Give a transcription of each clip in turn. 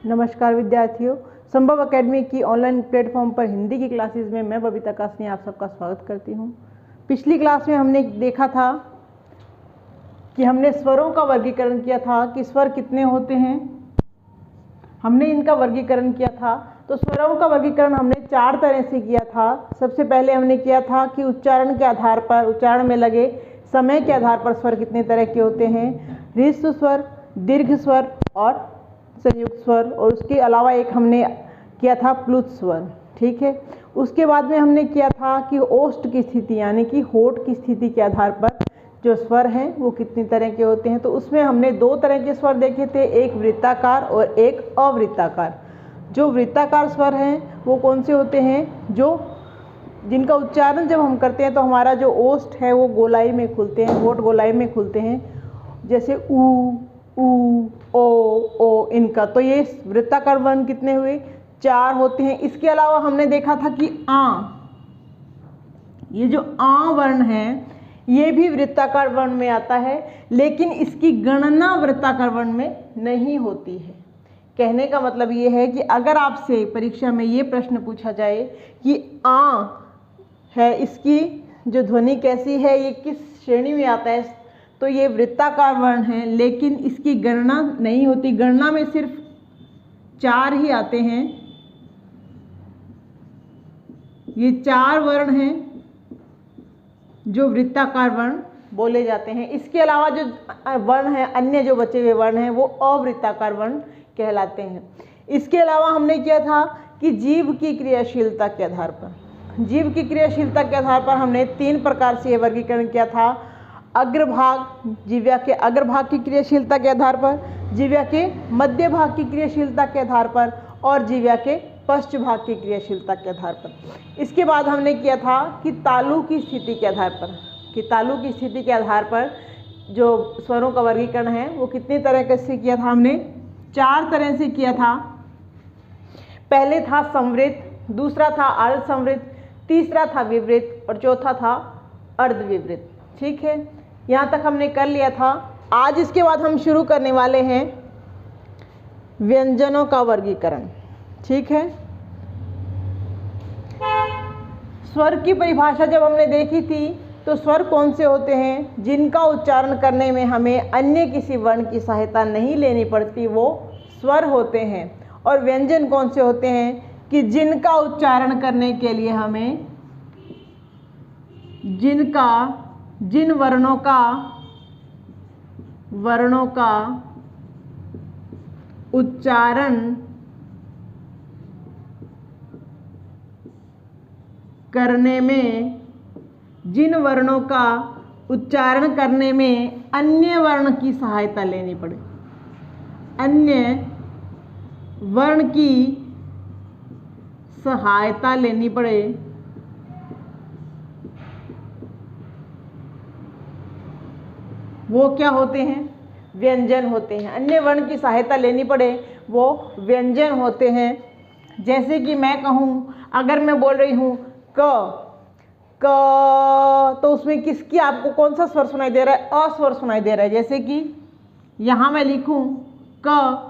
नमस्कार विद्यार्थियों, संभव एकेडमी की ऑनलाइन प्लेटफॉर्म पर हिंदी की क्लासेस में मैं बबीता कासनी आप सबका स्वागत करती हूँ। पिछली क्लास में हमने देखा था कि हमने स्वरों का वर्गीकरण किया था कि स्वर कितने होते हैं। हमने इनका वर्गीकरण किया था। तो स्वरों का वर्गीकरण हमने 4 तरह से किया था। सबसे पहले हमने किया था कि उच्चारण के आधार पर, उच्चारण में लगे समय के आधार पर स्वर कितने तरह के होते हैं, ह्रस्व स्वर, दीर्घ स्वर और संयुक्त स्वर, और उसके अलावा एक हमने किया था प्लुत स्वर। ठीक है। उसके बाद में हमने किया था कि ओष्ठ की स्थिति यानी कि होठ की स्थिति के आधार पर जो स्वर हैं वो कितनी तरह के होते हैं। तो उसमें हमने 2 तरह के स्वर देखे थे, एक वृत्ताकार और एक अवृत्ताकार। जो वृत्ताकार स्वर हैं वो कौन से होते हैं, जिनका उच्चारण जब हम करते हैं तो हमारा जो ओष्ठ है वो गोलाई में खुलते हैं, होठ गोलाई में खुलते हैं, जैसे ऊ, ओ इनका। तो ये वृत्ताकार वर्ण कितने हुए, 4 होते हैं। इसके अलावा हमने देखा था कि ये जो वर्ण है ये भी वृत्ताकार वर्ण में आता है, लेकिन इसकी गणना वृत्ताकार वर्ण में नहीं होती है। कहने का मतलब ये है कि अगर आपसे परीक्षा में ये प्रश्न पूछा जाए कि है, इसकी जो ध्वनि कैसी है, ये किस श्रेणी में आता है, तो ये वृत्ताकार वर्ण है, लेकिन इसकी गणना नहीं होती। गणना में सिर्फ 4 ही आते हैं। ये 4 वर्ण हैं जो वृत्ताकार वर्ण बोले जाते हैं। इसके अलावा जो वर्ण है, अन्य जो बचे हुए वर्ण हैं वो अवृत्ताकार वर्ण कहलाते हैं। इसके अलावा हमने किया था कि जीभ की क्रियाशीलता के आधार पर, जीभ की क्रियाशीलता के आधार पर हमने 3 प्रकार से वर्गीकरण किया था। अग्रभाग, जिह्वा के अग्रभाग की क्रियाशीलता के आधार पर, जिह्वा के मध्य भाग की क्रियाशीलता के आधार पर और जिह्वा के पश्च भाग की क्रियाशीलता के आधार पर। इसके बाद हमने किया था कि तालु की स्थिति के आधार पर, कि तालु की स्थिति के आधार पर जो स्वरों का वर्गीकरण है वो कितनी तरह से किया था। हमने 4 तरह से किया था। पहले था संवृत, दूसरा था अर्ध संवृत, तीसरा था विवृत और चौथा था अर्धविवृत। ठीक है, यहाँ तक हमने कर लिया था। आज इसके बाद हम शुरू करने वाले हैं व्यंजनों का वर्गीकरण। ठीक है। स्वर की परिभाषा जब हमने देखी थी तो स्वर कौन से होते हैं जिनका उच्चारण करने में हमें अन्य किसी वर्ण की सहायता नहीं लेनी पड़ती, वो स्वर होते हैं। और व्यंजन कौन से होते हैं कि जिनका उच्चारण करने के लिए हमें जिन वर्णों का उच्चारण करने में अन्य वर्ण की सहायता लेनी पड़े, अन्य वर्ण की सहायता लेनी पड़े, वो क्या होते हैं, व्यंजन होते हैं। अन्य वर्ण की सहायता लेनी पड़े वो व्यंजन होते हैं। जैसे कि मैं कहूँ, अगर मैं बोल रही हूँ क, तो उसमें किसकी, आपको कौन सा स्वर सुनाई दे रहा है, अ स्वर सुनाई दे रहा है। जैसे कि यहाँ मैं लिखूँ क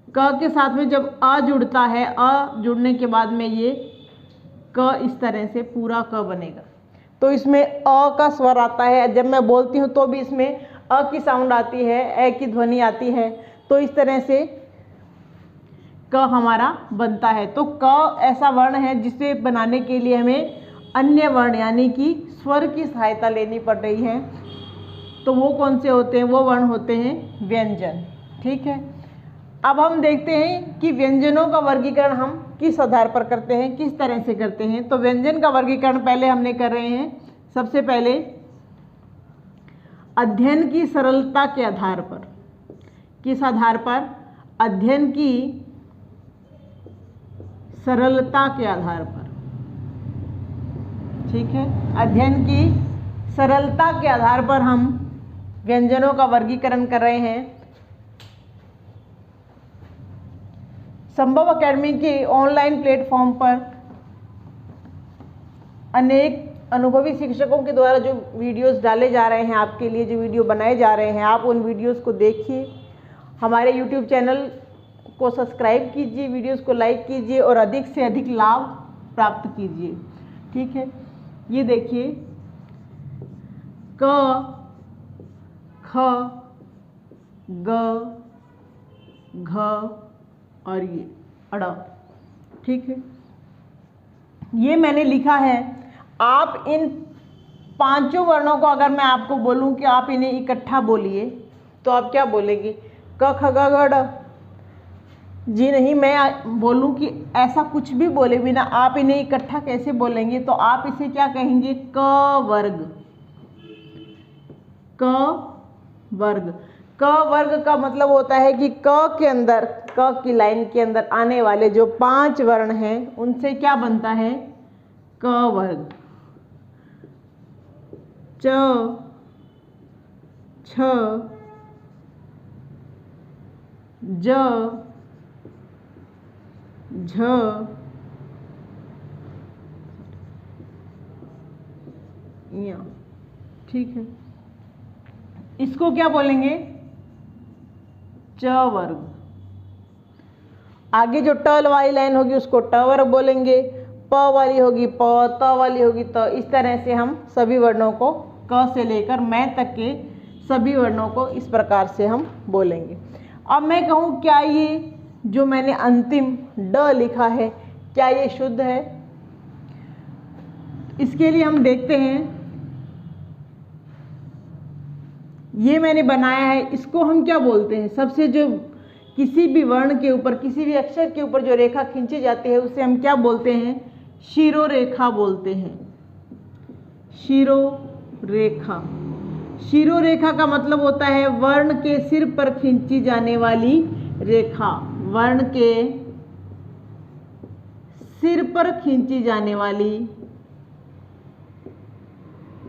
के साथ में जब अ जुड़ता है, अ जुड़ने के बाद में ये क इस तरह से पूरा क बनेगा, तो इसमें अ का स्वर आता है। जब मैं बोलती हूँ तो भी इसमें अ की साउंड आती है, ए की ध्वनि आती है। तो इस तरह से क हमारा बनता है। तो क ऐसा वर्ण है जिसे बनाने के लिए हमें अन्य वर्ण यानी कि स्वर की सहायता लेनी पड़ रही है। तो वो कौन से होते हैं, वो वर्ण होते हैं व्यंजन। ठीक है। अब हम देखते हैं कि व्यंजनों का वर्गीकरण हम किस आधार पर करते हैं, किस तरह से करते हैं। तो व्यंजन का वर्गीकरण पहले हमने कर रहे हैं। सबसे पहले अध्ययन की सरलता के आधार पर, किस आधार पर, अध्ययन की सरलता के आधार पर। ठीक है, अध्ययन की सरलता के आधार पर हम व्यंजनों का वर्गीकरण कर रहे हैं। संभव एकेडमी के ऑनलाइन प्लेटफॉर्म पर अनेक अनुभवी शिक्षकों के द्वारा जो वीडियोस डाले जा रहे हैं, आपके लिए जो वीडियो बनाए जा रहे हैं, आप उन वीडियोस को देखिए। हमारे YouTube चैनल को सब्सक्राइब कीजिए, वीडियोस को लाइक कीजिए और अधिक से अधिक लाभ प्राप्त कीजिए। ठीक है, ये देखिए क, ख, ग, घ और ये अड़। ठीक है, ये मैंने लिखा है। आप इन पांचों वर्णों को अगर मैं आपको बोलूं कि आप इन्हें इकट्ठा बोलिए तो आप क्या बोलेंगे? क, ख, ग, घ, ड़। जी नहीं, मैं बोलूं कि ऐसा कुछ भी बोले बिना आप इन्हें इकट्ठा कैसे बोलेंगे, तो आप इसे क्या कहेंगे? क वर्ग। क वर्ग। क वर्ग का मतलब होता है कि क के अंदर, क की लाइन के अंदर आने वाले जो 5 वर्ण हैं उनसे क्या बनता है? क वर्ग। च, छ, ज, झ, ञ। ठीक है, इसको क्या बोलेंगे? च वर्ग। आगे जो ट वाली लाइन होगी उसको ट वर्ग बोलेंगे, प वाली होगी प, त वाली होगी त। इस तरह से हम सभी वर्णों को, क से लेकर मैं तक के सभी वर्णों को इस प्रकार से हम बोलेंगे। अब मैं कहूँ क्या ये जो मैंने अंतिम ड लिखा है क्या ये शुद्ध है? इसके लिए हम देखते हैं, ये मैंने बनाया है, इसको हम क्या बोलते हैं? सबसे जो किसी भी वर्ण के ऊपर, किसी भी अक्षर के ऊपर जो रेखा खींची जाती है उसे हम क्या बोलते हैं? शिरोरेखा बोलते हैं। शिरोरेखा। शिरोरेखा का मतलब होता है वर्ण के सिर पर खींची जाने वाली रेखा। वर्ण के सिर पर खींची जाने वाली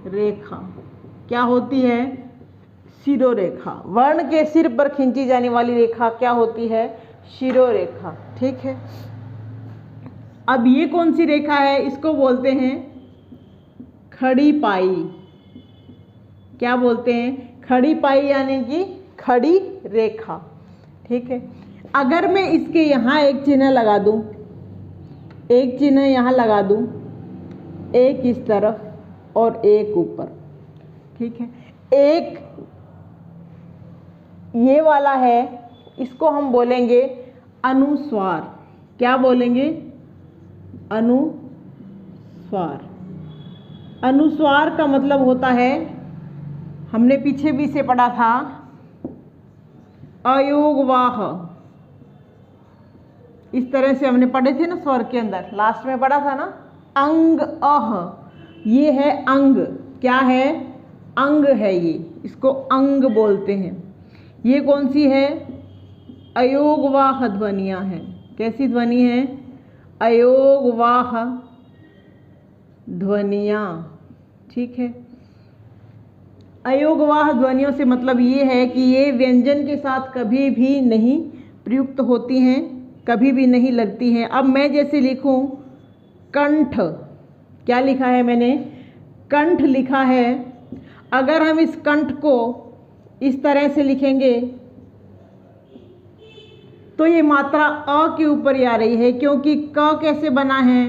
रेखा क्या होती है? शिरोरेखा। वर्ण के सिर पर खींची जाने वाली रेखा क्या होती है? शिरोरेखा। ठीक है, अब ये कौन सी रेखा है? इसको बोलते हैं खड़ी पाई। क्या बोलते हैं? खड़ी पाई, यानी कि खड़ी रेखा। ठीक है, अगर मैं इसके यहाँ एक चिन्ह लगा दूं, एक चिन्ह यहाँ लगा दूं, एक इस तरफ और एक ऊपर। ठीक है, एक ये वाला है, इसको हम बोलेंगे अनुस्वार। क्या बोलेंगे? अनुस्वार। अनुस्वार का मतलब होता है, हमने पीछे भी इसे पढ़ा था, अयोगवाह। इस तरह से हमने पढ़े थे ना स्वर के अंदर, लास्ट में पढ़ा था ना। अंग अह, ये है अंग। क्या है? अंग है ये, इसको अंग बोलते हैं। ये कौन सी है? अयोगवाह ध्वनियाँ हैं। कैसी ध्वनि है? अयोगवाह ध्वनियाँ। ठीक है, अयोगवाह ध्वनियों से मतलब ये है कि ये व्यंजन के साथ कभी भी नहीं प्रयुक्त होती हैं, कभी भी नहीं लगती हैं। अब मैं जैसे लिखूं कंठ, क्या लिखा है मैंने? कंठ लिखा है। अगर हम इस कंठ को इस तरह से लिखेंगे तो ये मात्रा अ के ऊपर ही आ रही है, क्योंकि क कैसे बना है?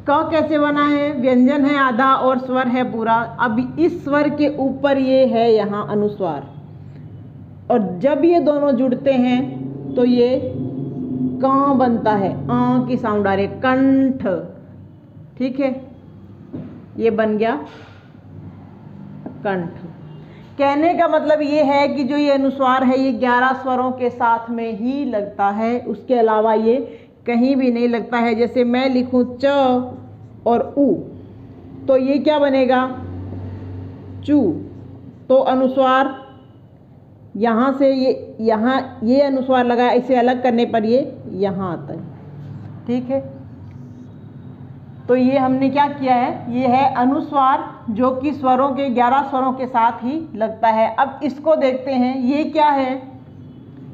क कैसे बना है? व्यंजन है आधा और स्वर है पूरा। अब इस स्वर के ऊपर ये है यहाँ अनुस्वार, और जब ये दोनों जुड़ते हैं तो ये क बनता है, आ की साउंड आ रही है, कंठ। ठीक है, ये बन गया कंठ। कहने का मतलब ये है कि जो ये अनुस्वार है ये 11 स्वरों के साथ में ही लगता है, उसके अलावा ये कहीं भी नहीं लगता है। जैसे मैं लिखूं च और उ, तो ये क्या बनेगा? चू। तो अनुस्वार यहाँ से यहाँ ये अनुस्वार लगा, इसे अलग करने पर ये यहाँ आता है। ठीक है, तो ये हमने क्या किया है? ये है अनुस्वार जो कि स्वरों के 11 स्वरों के साथ ही लगता है। अब इसको देखते हैं, ये क्या है?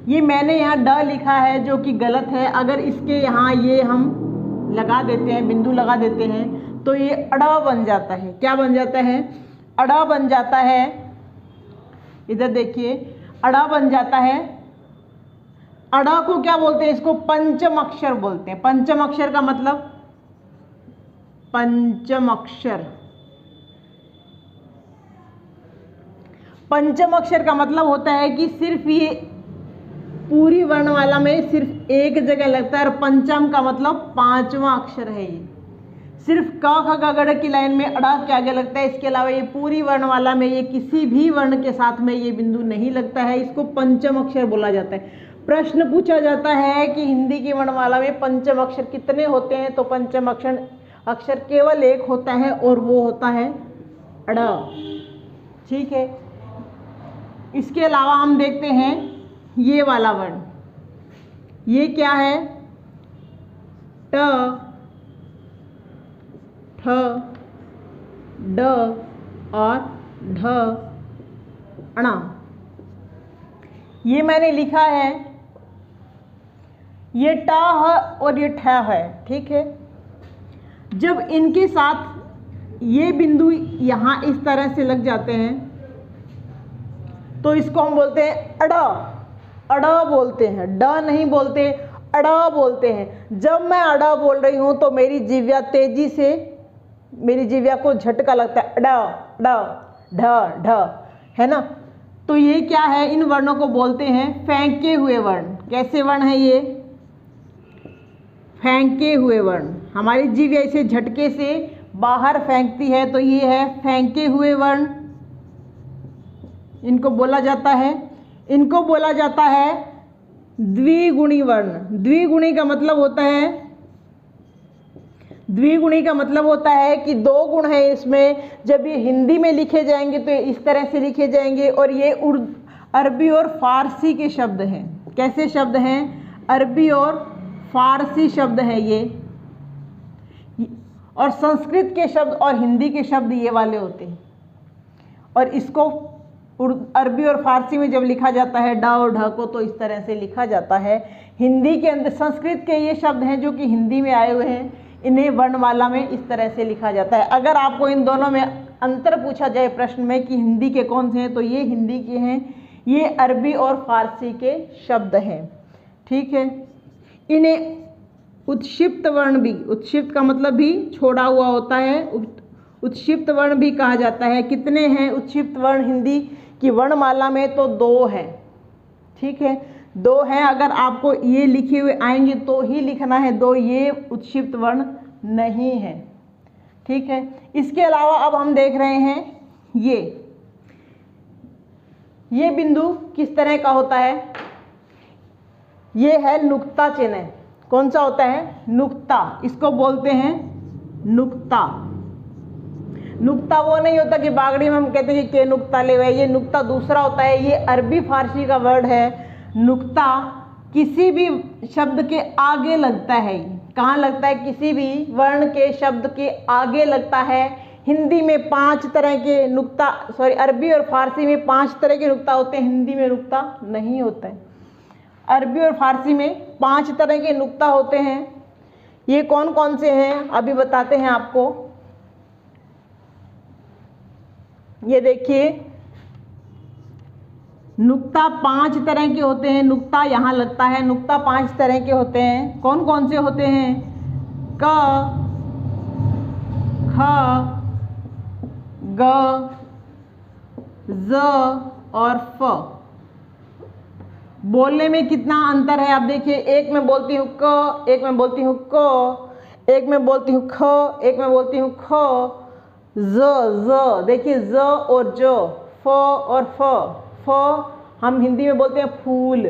ये मैंने यहाँ ड लिखा है जो कि गलत है। अगर इसके यहाँ ये हम लगा देते हैं, बिंदु लगा देते हैं, तो ये अड़ बन जाता है। क्या बन जाता है? अड़ बन जाता है। इधर देखिए, अड़ा बन जाता है। अड़ा को क्या बोलते हैं? इसको पंचम अक्षर बोलते हैं। पंचम अक्षर का मतलब, पंचम अक्षर, पंचम अक्षर का मतलब होता है कि सिर्फ ये पूरी वर्णमाला में सिर्फ एक जगह लगता है, और पंचम का मतलब पांचवा अक्षर है। ये सिर्फ क ख ग घ की लाइन में अड़ा के आगे लगता है, इसके अलावा ये पूरी वर्णमाला में ये किसी भी वर्ण के साथ में ये बिंदु नहीं लगता है, इसको पंचम अक्षर बोला जाता है। प्रश्न पूछा जाता है कि हिंदी की वर्णमाला में पंचम अक्षर कितने होते हैं, तो पंचम अक्षर केवल एक होता है और वो होता है अड़ा। ठीक है, इसके अलावा हम देखते हैं ये वाला वर्ण, ये क्या है? ट, ठ, ड और ढ, अणा। ये मैंने लिखा है, ये ट है और ये ठ है। ठीक है, जब इनके साथ ये बिंदु यहाँ इस तरह से लग जाते हैं तो इसको हम बोलते हैं अड़ा। अड़ा बोलते हैं, ड नहीं बोलते, अड़ा बोलते हैं। जब मैं अड़ा बोल रही हूँ तो मेरी जिह्वा तेजी से, मेरी जिह्वा को झटका लगता है, अड़ा ड ढ ढ, है ना। तो ये क्या है? इन वर्णों को बोलते हैं फेंके हुए वर्ण। कैसे वर्ण है ये? फेंके हुए वर्ण। हमारी जिह्वा इसे झटके से बाहर फेंकती है, तो ये है फेंके हुए वर्ण। इनको बोला जाता है, इनको बोला जाता है द्विगुणी वर्ण। द्विगुणी का मतलब होता है, द्विगुणी का मतलब होता है कि दो गुण है इसमें। जब ये हिंदी में लिखे जाएंगे तो इस तरह से लिखे जाएंगे, और ये अरबी और फारसी के शब्द हैं। कैसे शब्द हैं? अरबी और फारसी शब्द है ये, और संस्कृत के शब्द और हिंदी के शब्द ये वाले होते हैं। और इसको अरबी और फारसी में जब लिखा जाता है ड और ढ को, तो इस तरह से लिखा जाता है। हिंदी के अंदर संस्कृत के ये शब्द हैं जो कि हिंदी में आए हुए हैं, इन्हें वर्णमाला में इस तरह से लिखा जाता है। अगर आपको इन दोनों में अंतर पूछा जाए प्रश्न में कि हिंदी के कौन से हैं, तो ये हिंदी के हैं, ये अरबी और फारसी के शब्द हैं। ठीक है, इन्हें उत्क्षिप्त वर्ण भी, उत्क्षिप्त का मतलब भी छोड़ा हुआ होता है, उत्क्षिप्त वर्ण भी कहा जाता है। कितने हैं उत्क्षिप्त वर्ण हिंदी की वर्णमाला में? तो दो हैं। ठीक है, दो हैं। अगर आपको ये लिखे हुए आएंगे तो ही लिखना है दो, ये उत्क्षिप्त वर्ण नहीं है। ठीक है, इसके अलावा अब हम देख रहे हैं ये बिंदु किस तरह का होता है? ये है नुक्ता चिन्ह। कौन सा होता है? नुक्ता। इसको बोलते हैं नुक्ता। नुक्ता वो नहीं होता कि बागड़ी में हम कहते हैं कि के नुक्ता ले हुए, ये नुक्ता दूसरा होता है। ये अरबी फारसी का वर्ड है। नुक्ता किसी भी शब्द के आगे लगता है। कहाँ लगता है? किसी भी वर्ण के शब्द के आगे लगता है। हिंदी में 5 तरह के नुक्ता, अरबी और फारसी में 5 तरह के नुक्ता होते हैं, हिंदी में नुक्ता नहीं होता है। अरबी और फारसी में 5 तरह के नुक्ता होते हैं। ये कौन कौन से हैं अभी बताते हैं आपको। ये देखिए, नुक्ता 5 तरह के होते हैं। नुक्ता यहाँ लगता है। नुक्ता 5 तरह के होते हैं। कौन कौन से होते हैं? क, ख, ग, ज और फ। बोलने में कितना अंतर है आप देखिए। एक में बोलती हूँ क, एक में बोलती हूँ क, एक में बोलती हूँ ख, एक में बोलती हूँ ख, ज। देखिए ज और ज, फ और फ। हम हिंदी में बोलते हैं फूल,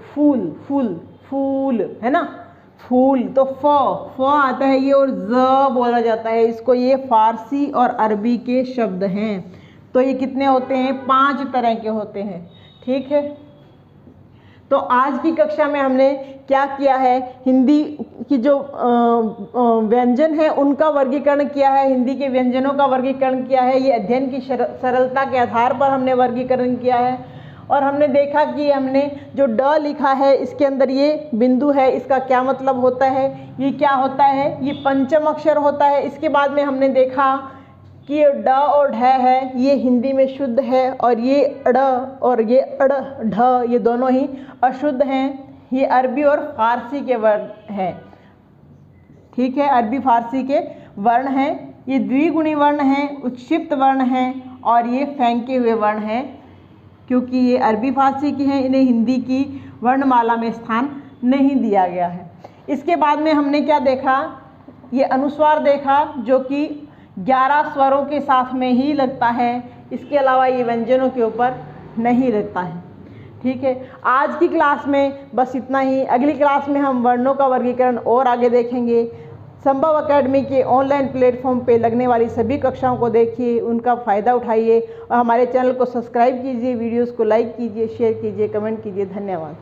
फूल, फूल, फूल, है ना, फूल। तो फ आता है ये, और ज बोला जाता है इसको। ये फारसी और अरबी के शब्द हैं। तो ये कितने होते हैं? 5 तरह के होते हैं। ठीक है, तो आज की कक्षा में हमने क्या किया है? हिंदी की जो व्यंजन है उनका वर्गीकरण किया है, हिंदी के व्यंजनों का वर्गीकरण किया है। ये अध्ययन की सरलता के आधार पर हमने वर्गीकरण किया है। और हमने देखा कि हमने जो ड लिखा है इसके अंदर ये बिंदु है, इसका क्या मतलब होता है, ये क्या होता है? ये पंचम अक्षर होता है। इसके बाद में हमने देखा कि ये ड और ढ है ये हिंदी में शुद्ध है, और ये अड़ और ये अड़ ढ ये दोनों ही अशुद्ध हैं। ये अरबी और फारसी के वर्ण हैं, ठीक है, अरबी फारसी के वर्ण हैं। ये द्विगुणी वर्ण हैं, उत्क्षिप्त वर्ण हैं, और ये फेंके हुए वर्ण हैं, क्योंकि ये अरबी फारसी की हैं, इन्हें हिंदी की वर्णमाला में स्थान नहीं दिया गया है। इसके बाद में हमने क्या देखा, ये अनुस्वार देखा जो कि 11 स्वरों के साथ में ही लगता है, इसके अलावा ये व्यंजनों के ऊपर नहीं लगता है, ठीक है। आज की क्लास में बस इतना ही। अगली क्लास में हम वर्णों का वर्गीकरण और आगे देखेंगे। संभव अकेडमी के ऑनलाइन प्लेटफॉर्म पे लगने वाली सभी कक्षाओं को देखिए, उनका फ़ायदा उठाइए और हमारे चैनल को सब्सक्राइब कीजिए, वीडियोस को लाइक कीजिए, शेयर कीजिए, कमेंट कीजिए। धन्यवाद।